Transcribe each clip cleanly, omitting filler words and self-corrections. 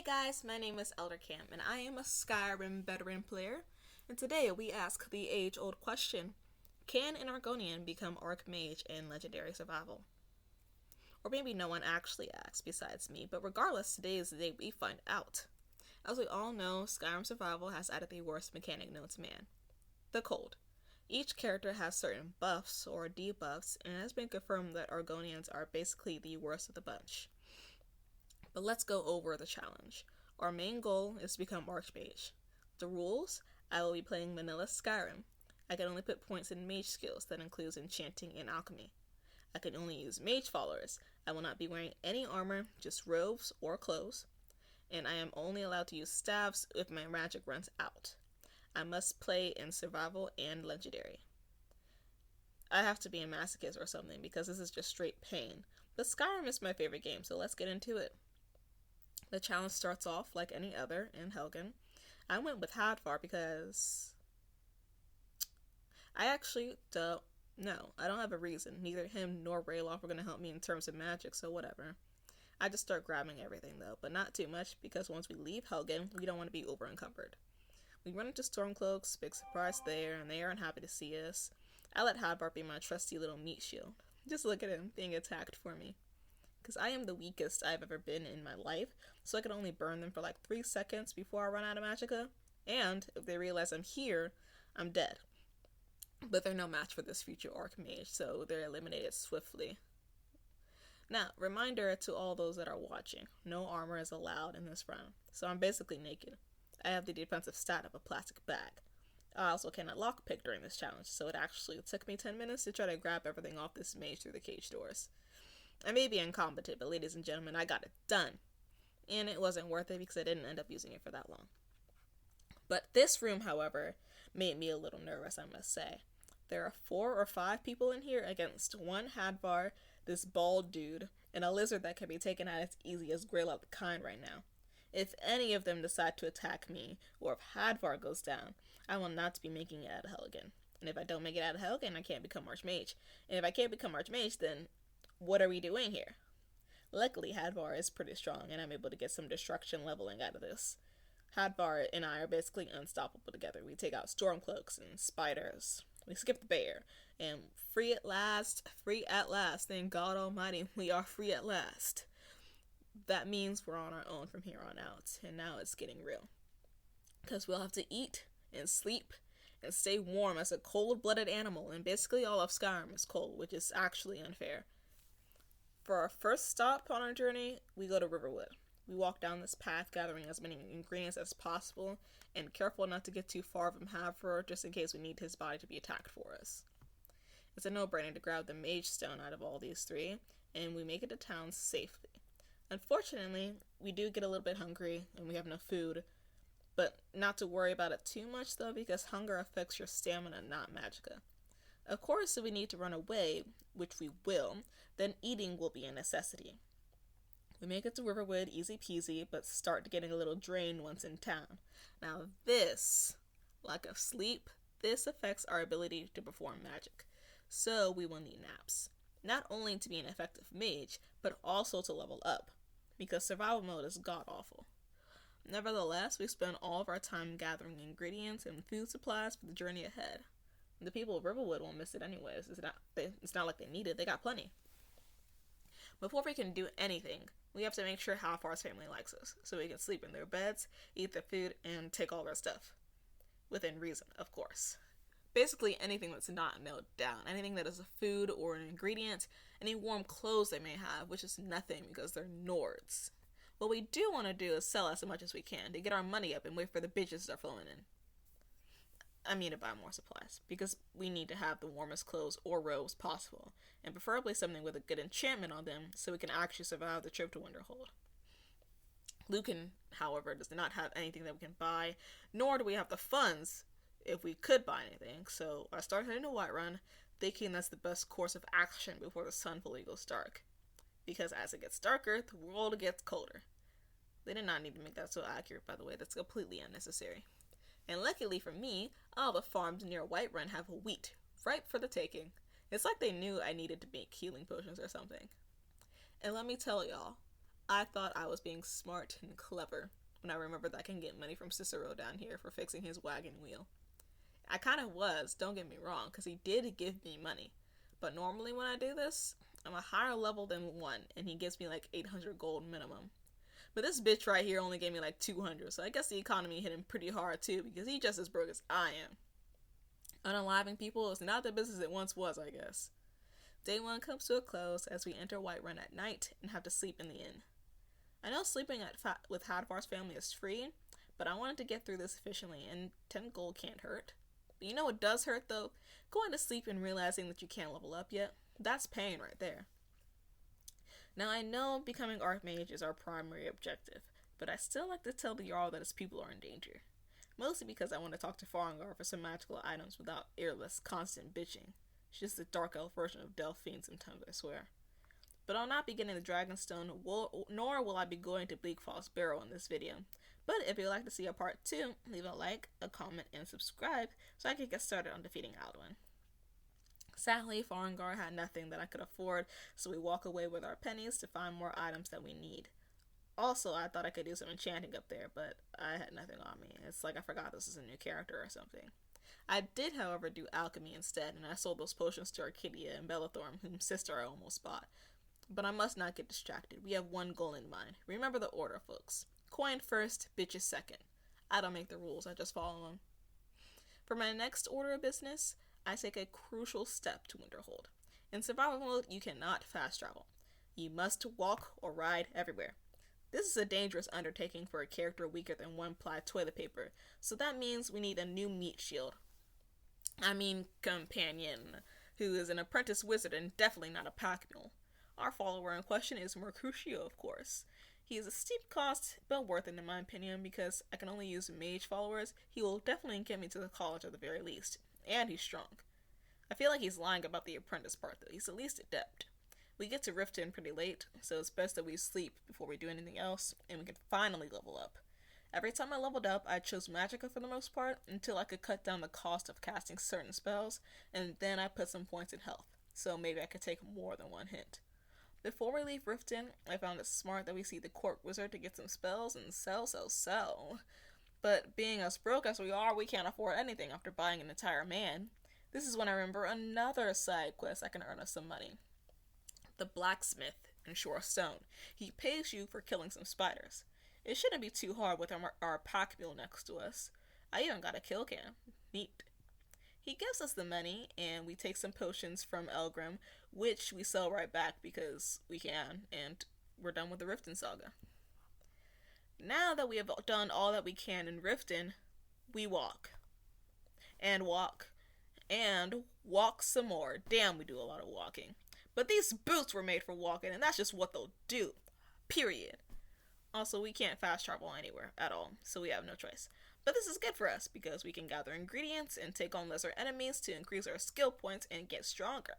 Hey guys, my name is Elder Cam, and I am a Skyrim veteran player. And today we ask the age-old question: can an Argonian become Arch-Mage in Legendary Survival? Or maybe no one actually asks besides me, but regardless, today is the day we find out. As we all know, Skyrim Survival has added the worst mechanic known to man: the cold. Each character has certain buffs or debuffs, and it has been confirmed that Argonians are basically the worst of the bunch. But let's go over the challenge. Our main goal is to become Arch-Mage. The rules: I will be playing vanilla Skyrim. I can only put points in mage skills, that includes enchanting and alchemy. I can only use mage followers. I will not be wearing any armor, just robes or clothes. And I am only allowed to use staves if my magic runs out. I must play in survival and legendary. I have to be a masochist or something because this is just straight pain. But Skyrim is my favorite game, so let's get into it. The challenge starts off like any other in Helgen. I went with Hadvar because I actually don't know. I don't have a reason. Neither him nor Rayloff are going to help me in terms of magic, so whatever. I just start grabbing everything though, but not too much because once we leave Helgen, we don't want to be over encumbered. We run into Stormcloaks, big surprise there, and they aren't happy to see us. I let Hadvar be my trusty little meat shield. Just look at him being attacked for me. Because I am the weakest I've ever been in my life, so I can only burn them for like 3 seconds before I run out of magicka. And if they realize I'm here, I'm dead. But they're no match for this future Arch-Mage, so they're eliminated swiftly. Now, reminder to all those that are watching: no armor is allowed in this round, so I'm basically naked. I have the defensive stat of a plastic bag. I also cannot lockpick during this challenge, so it actually took me 10 minutes to try to grab everything off this mage through the cage doors. I may be incompetent, but ladies and gentlemen, I got it done. And it wasn't worth it because I didn't end up using it for that long. But this room, however, made me a little nervous, I must say. There are 4 or 5 people in here against one Hadvar, this bald dude, and a lizard that can be taken out as easy as Greylock the Kind right now. If any of them decide to attack me, or if Hadvar goes down, I will not be making it out of Helgen. And if I don't make it out of Helgen, I can't become Arch-Mage. And if I can't become Arch-Mage, then what are we doing here? Luckily, Hadvar is pretty strong, and I'm able to get some destruction leveling out of this. Hadvar and I are basically unstoppable together. We take out Stormcloaks and spiders. We skip the bear. And free at last. Thank God Almighty, we are free at last. That means we're on our own from here on out, and now it's getting real. Because we'll have to eat and sleep and stay warm as a cold-blooded animal, and basically all of Skyrim is cold, which is actually unfair. For our first stop on our journey, we go to Riverwood. We walk down this path, gathering as many ingredients as possible, and careful not to get too far from Hadvar, just in case we need his body to be attacked for us. It's a no-brainer to grab the Mage Stone out of all these 3, and we make it to town safely. Unfortunately, we do get a little bit hungry, and we have no food, but not to worry about it too much though, because hunger affects your stamina, not magicka. Of course, if we need to run away, which we will, then eating will be a necessity. We make it to Riverwood easy peasy, but start getting a little drained once in town. Now this, lack of sleep, this affects our ability to perform magic. So we will need naps. Not only to be an effective mage, but also to level up, because survival mode is god-awful. Nevertheless, we spend all of our time gathering ingredients and food supplies for the journey ahead. The people of Riverwood won't miss it anyways. It's not like they need it. They got plenty. Before we can do anything, we have to make sure Hadvar's family likes us, so we can sleep in their beds, eat their food, and take all their stuff. Within reason, of course. Basically anything that's not nailed down. Anything that is a food or an ingredient. Any warm clothes they may have, which is nothing because they're Nords. What we do want to do is sell as much as we can to get our money up and wait for the bitches to start flowing in. I mean to buy more supplies, because we need to have the warmest clothes or robes possible, and preferably something with a good enchantment on them so we can actually survive the trip to Winterhold. Lucan, however, does not have anything that we can buy, nor do we have the funds if we could buy anything, so I start heading to Whiterun, thinking that's the best course of action before the sun fully goes dark. Because as it gets darker, the world gets colder. They did not need to make that so accurate, by the way. That's completely unnecessary. And luckily for me, all the farms near Whiterun have wheat, ripe for the taking. It's like they knew I needed to make healing potions or something. And let me tell y'all, I thought I was being smart and clever when I remembered that I can get money from Cicero down here for fixing his wagon wheel. I kind of was, don't get me wrong, because he did give me money. But normally when I do this, I'm a higher level than 1, and he gives me like 800 gold minimum. But this bitch right here only gave me like 200, so I guess the economy hit him pretty hard too, because he's just as broke as I am. Unaliving people is not the business it once was, I guess. Day 1 comes to a close as we enter Whiterun at night and have to sleep in the inn. I know sleeping with Hadvar's family is free, but I wanted to get through this efficiently, and 10 gold can't hurt. But you know what does hurt though? Going to sleep and realizing that you can't level up yet. That's pain right there. Now I know becoming Arch-Mage is our primary objective, but I still like to tell the Jarl that his people are in danger. Mostly because I want to talk to Farengar for some magical items without earless, constant bitching. It's just the dark elf version of Delphine sometimes, I swear. But I'll not be getting the Dragonstone, nor will I be going to Bleak Falls Barrow in this video. But if you'd like to see a part 2, leave a like, a comment, and subscribe so I can get started on defeating Alduin. Sadly, Farengar had nothing that I could afford, so we walk away with our pennies to find more items that we need. Also, I thought I could do some enchanting up there, but I had nothing on me. It's like I forgot this is a new character or something. I did, however, do alchemy instead, and I sold those potions to Arcadia and Bellathorm, whose sister I almost bought. But I must not get distracted. We have one goal in mind. Remember the order, folks. Coin first, bitches second. I don't make the rules, I just follow them. For my next order of business, I take a crucial step to Winterhold. In survival mode, you cannot fast travel. You must walk or ride everywhere. This is a dangerous undertaking for a character weaker than 1-ply toilet paper, so that means we need a new meat shield. Companion, who is an apprentice wizard and definitely not a pack mule. Our follower in question is Mercutio, of course. He is a steep cost, but worth it in my opinion, because I can only use mage followers. He will definitely get me to the college at the very least, and he's strong. I feel like he's lying about the apprentice part though, he's at least adept. We get to Riften pretty late, so it's best that we sleep before we do anything else, and we can finally level up. Every time I leveled up, I chose Magicka for the most part, until I could cut down the cost of casting certain spells, and then I put some points in health, so maybe I could take more than one hit. Before we leave Riften, I found it smart that we see the court wizard to get some spells and sell. But being as broke as we are, we can't afford anything after buying an entire man. This is when I remember another side quest that can earn us some money. The blacksmith in Shore Stone. He pays you for killing some spiders. It shouldn't be too hard with our pack mule next to us. I even got a kill cam. Neat. He gives us the money, and we take some potions from Elgrim, which we sell right back because we can, and we're done with the Riften saga. Now that we have done all that we can in Riften, we walk. And walk. And walk some more. Damn, we do a lot of walking. But these boots were made for walking, and that's just what they'll do. Period. Also, we can't fast travel anywhere at all, so we have no choice. But this is good for us, because we can gather ingredients and take on lesser enemies to increase our skill points and get stronger.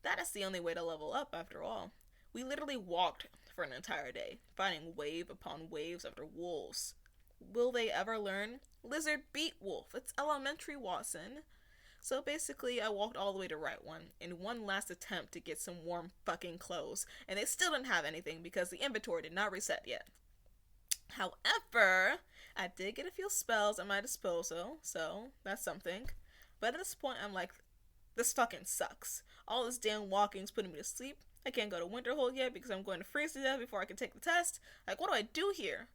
That is the only way to level up, after all. We literally walked for an entire day, fighting wave upon waves after wolves. Will they ever learn? Lizard beat wolf. It's elementary, Watson. So basically, I walked all the way to Right One in one last attempt to get some warm fucking clothes, and they still didn't have anything because the inventory did not reset yet. However, I did get a few spells at my disposal, so that's something. But at this point, I'm like, this fucking sucks. All this damn walking's putting me to sleep. I can't go to Winterhold yet because I'm going to freeze to death before I can take the test. Like, what do I do here?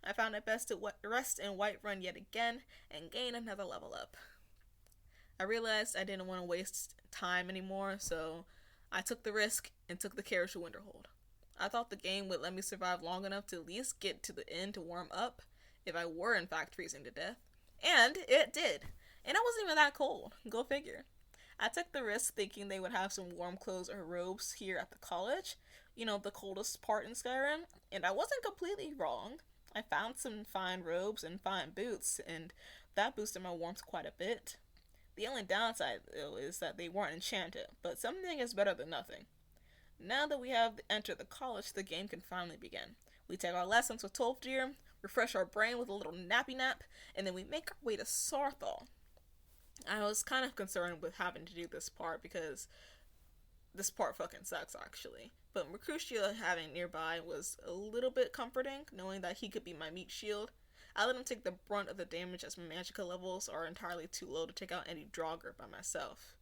I found it best to rest in Whiterun yet again and gain another level up. I realized I didn't want to waste time anymore, so I took the risk and took the carriage to Winterhold. I thought the game would let me survive long enough to at least get to the inn to warm up, if I were in fact freezing to death. And it did. And it wasn't even that cold. Go figure. I took the risk thinking they would have some warm clothes or robes here at the college. You know, the coldest part in Skyrim. And I wasn't completely wrong. I found some fine robes and fine boots, and that boosted my warmth quite a bit. The only downside, though, is that they weren't enchanted, but something is better than nothing. Now that we have entered the college, the game can finally begin. We take our lessons with Tolfdir, refresh our brain with a little nappy nap, and then we make our way to Sarthal. I was kind of concerned with having to do this part because this part fucking sucks, actually. But Mercutio having nearby was a little bit comforting, knowing that he could be my meat shield. I let him take the brunt of the damage as my magicka levels are entirely too low to take out any Draugr by myself.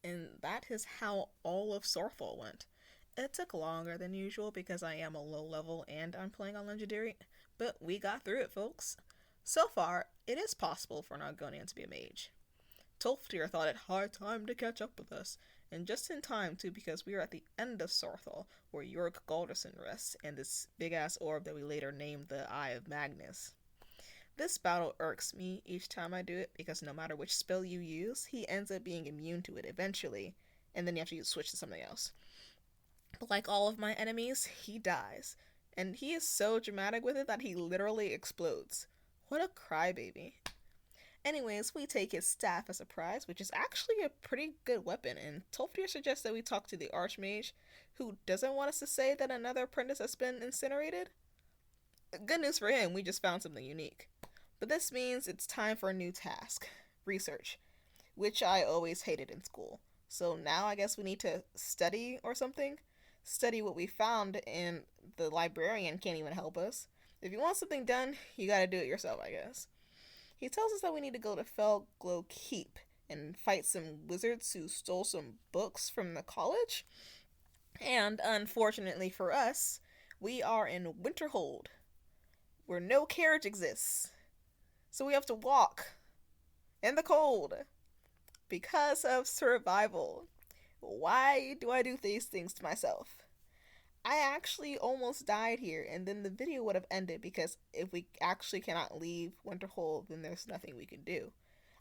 And that is how all of Sorthol went. It took longer than usual because I am a low level and I'm playing on Legendary, but we got through it, folks. So far, it is possible for an Argonian to be a mage. Tolfdir thought it high time to catch up with us, and just in time too, because we are at the end of Sorthol, where Jorg Galderson rests, and this big-ass orb that we later named the Eye of Magnus. This battle irks me each time I do it, because no matter which spell you use, he ends up being immune to it eventually, and then you have to switch to something else. But like all of my enemies, he dies, and he is so dramatic with it that he literally explodes. What a crybaby. Anyways, we take his staff as a prize, which is actually a pretty good weapon, and Tolfdir suggests that we talk to the Arch-Mage, who doesn't want us to say that another apprentice has been incinerated. Good news for him, we just found something unique. But this means it's time for a new task, research, which I always hated in school. So now I guess we need to study or something? Study what we found, and the librarian can't even help us. If you want something done, you gotta do it yourself, I guess. He tells us that we need to go to Felglow Keep and fight some wizards who stole some books from the college. And unfortunately for us, we are in Winterhold, where no carriage exists. So we have to walk in the cold because of survival. Why do I do these things to myself? I actually almost died here, and then the video would have ended because if we actually cannot leave Winterhold, then there's nothing we can do.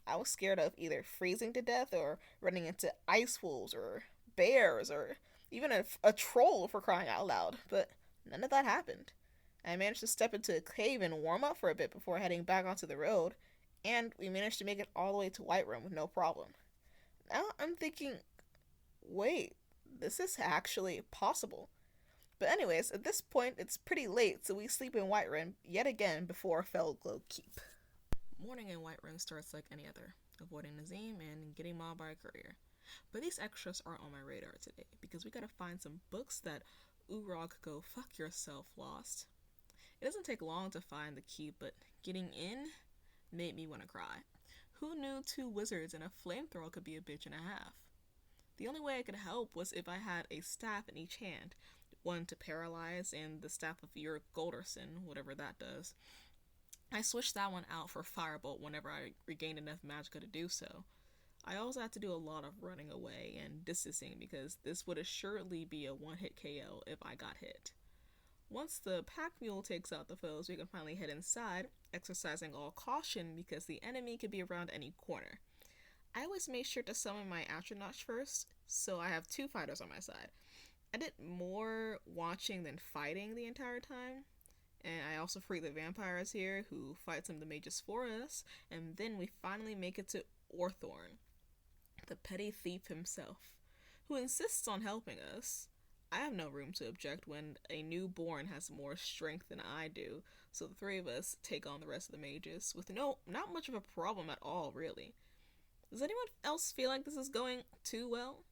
I was scared of either freezing to death or running into ice wolves or bears or even a troll, for crying out loud, but none of that happened. I managed to step into a cave and warm up for a bit before heading back onto the road, and we managed to make it all the way to Whiterun with no problem. Now I'm thinking, wait, this is actually possible. But anyways, at this point, it's pretty late, so we sleep in Whiterun yet again before Felglow Keep. Morning in Whiterun starts like any other, avoiding Nazim and getting mobbed by a courier. But these extras aren't on my radar today, because we gotta find some books that Urog Go Fuck Yourself lost. It doesn't take long to find the keep, but getting in made me want to cry. Who knew 2 wizards and a flamethrower could be a bitch and a half? The only way I could help was if I had a staff in each hand, one to paralyze and the staff of Jorg Galderson, whatever that does. I switched that one out for Firebolt whenever I regained enough magicka to do so. I also had to do a lot of running away and distancing because this would assuredly be a one-hit KO if I got hit. Once the pack mule takes out the foes, we can finally head inside, exercising all caution because the enemy could be around any corner. I always make sure to summon my astronauts first, so I have 2 fighters on my side. I did more watching than fighting the entire time, and I also free the vampires here who fight some of the mages for us, and then we finally make it to Orthorn, the petty thief himself, who insists on helping us. I have no room to object when a newborn has more strength than I do, so the 3 of us take on the rest of the mages with not much of a problem at all, really. Does anyone else feel like this is going too well?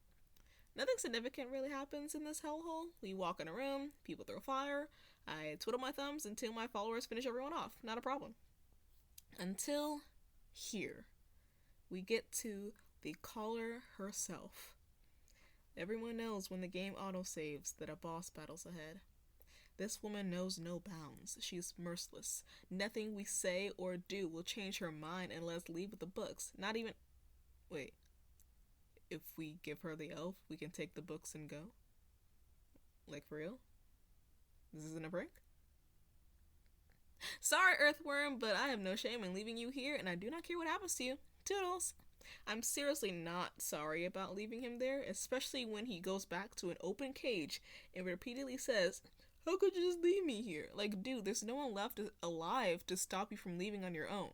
Nothing significant really happens in this hellhole. We walk in a room, people throw fire, I twiddle my thumbs until my followers finish everyone off. Not a problem. Until here. We get to the caller herself. Everyone knows when the game autosaves that a boss battle's ahead. This woman knows no bounds. She's merciless. Nothing we say or do will change her mind and let us leave with the books. Not even... Wait. If we give her the elf, we can take the books and go? Like, for real? This isn't a prank? Sorry, Earthworm, but I have no shame in leaving you here, and I do not care what happens to you. Toodles! I'm seriously not sorry about leaving him there, especially when he goes back to an open cage and repeatedly says, "How could you just leave me here?" Like, dude, there's no one left alive to stop you from leaving on your own.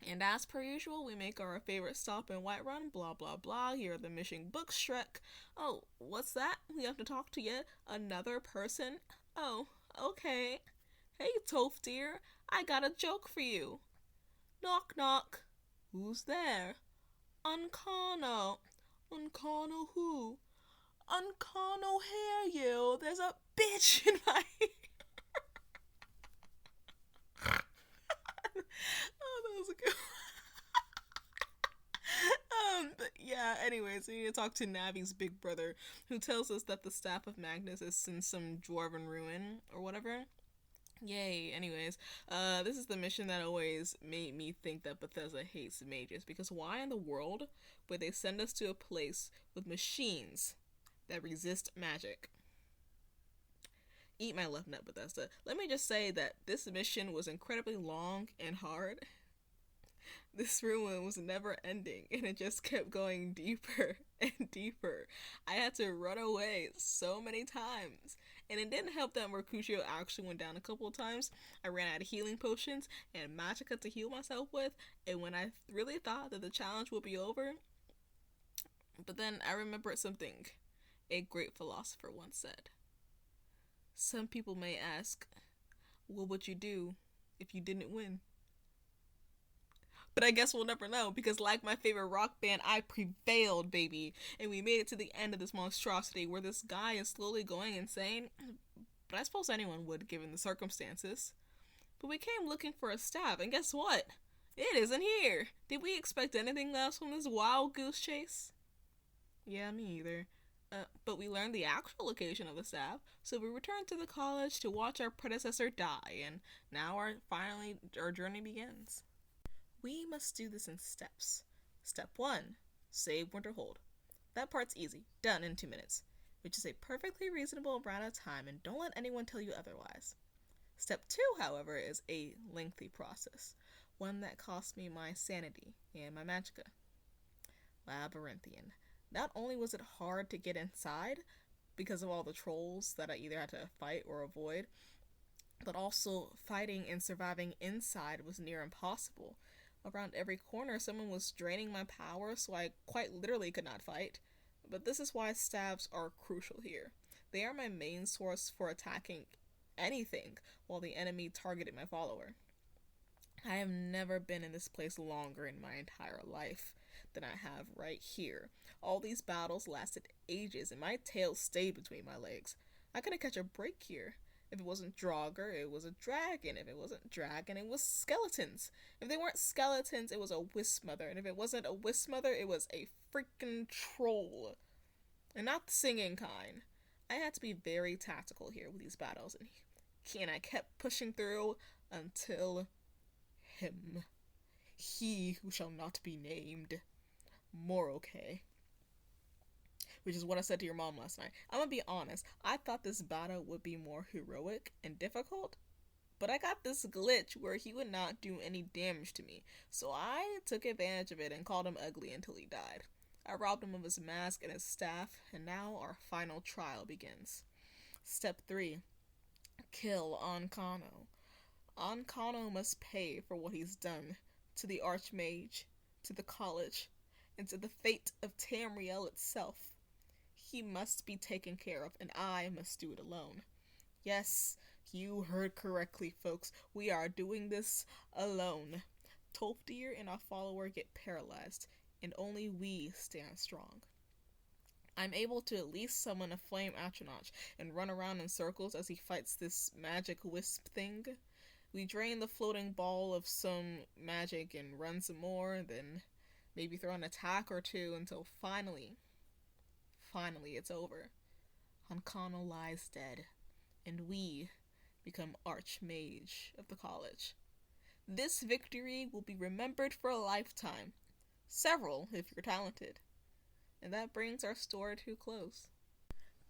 And as per usual, we make our favorite stop in Whiterun, blah blah blah, here are the mission books, Shrek. Oh, what's that? We have to talk to yet another person? Oh, okay. Hey, Tolfdir, I got a joke for you. Knock knock. Who's there? Uncano. Uncano who? Uncano hair you. There's a bitch in my hair. Oh, that was a good one. But yeah, anyways, we need to talk to Navi's big brother, who tells us that the Staff of Magnus is in some dwarven ruin, or whatever. Yay, anyways, this is the mission that always made me think that Bethesda hates mages, because why in the world would they send us to a place with machines that resist magic? Eat my left nut, Bethesda. Let me just say that this mission was incredibly long and hard. This ruin was never ending, and it just kept going deeper and deeper. I had to run away so many times, and it didn't help that Mercutio actually went down a couple of times. I ran out of healing potions and magicka to heal myself with, and when I really thought that the challenge would be over, but then I remembered something a great philosopher once said. Some people may ask, what would you do if you didn't win? But I guess we'll never know, because like my favorite rock band, I prevailed, baby. And we made it to the end of this monstrosity where this guy is slowly going insane. But I suppose anyone would, given the circumstances. But we came looking for a staff, and guess what? It isn't here. Did we expect anything else from this wild goose chase? Yeah, me either. But we learned the actual location of the staff, so we returned to the college to watch our predecessor die, and now our journey begins. We must do this in steps. Step 1. Save Winterhold. That part's easy. Done in 2 minutes. Which is a perfectly reasonable amount of time, and don't let anyone tell you otherwise. Step 2, however, is a lengthy process. One that cost me my sanity and my magicka. Labyrinthian. Not only was it hard to get inside, because of all the trolls that I either had to fight or avoid, but also fighting and surviving inside was near impossible. Around every corner, someone was draining my power, so I quite literally could not fight. But this is why staves are crucial here. They are my main source for attacking anything, while the enemy targeted my follower. I have never been in this place longer in my entire life than I have right here. All these battles lasted ages, and my tail stayed between my legs. I couldn't catch a break here. If it wasn't Draugr, it was a dragon. If it wasn't dragon, it was skeletons. If they weren't skeletons, it was a wisp mother. And if it wasn't a wisp mother, it was a freaking troll. And not the singing kind. I had to be very tactical here with these battles, and I kept pushing through until him. He who shall not be named. Moroke. Which is what I said to your mom last night. I'm gonna be honest, I thought this battle would be more heroic and difficult, but I got this glitch where he would not do any damage to me, so I took advantage of it and called him ugly until he died. I robbed him of his mask and his staff, and now our final trial begins. Step 3. Kill Ancano. Ancano must pay for what he's done to the Arch-Mage, to the college, and to the fate of Tamriel itself. He must be taken care of, and I must do it alone. Yes, you heard correctly, folks. We are doing this alone. Tolfdir and our follower get paralyzed, and only we stand strong. I'm able to at least summon a flame Arch-Mage and run around in circles as he fights this magic wisp thing. We drain the floating ball of some magic and run some more, then maybe throw an attack or two until finally it's over. Ancano lies dead, and we become Arch-Mage of the college. This victory will be remembered for a lifetime. Several, if you're talented. And that brings our story to a close.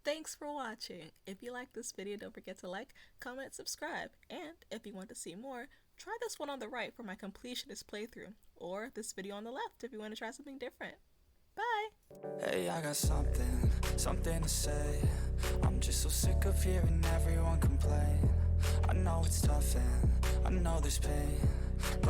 Thanks for watching. If you like this video, don't forget to like, comment, subscribe. And if you want to see more, try this one on the right for my completionist playthrough. Or this video on the left if you want to try something different. Bye! Hey, I got something to say. I'm just so sick of hearing everyone complain. I know it's tough and I know there's pain, but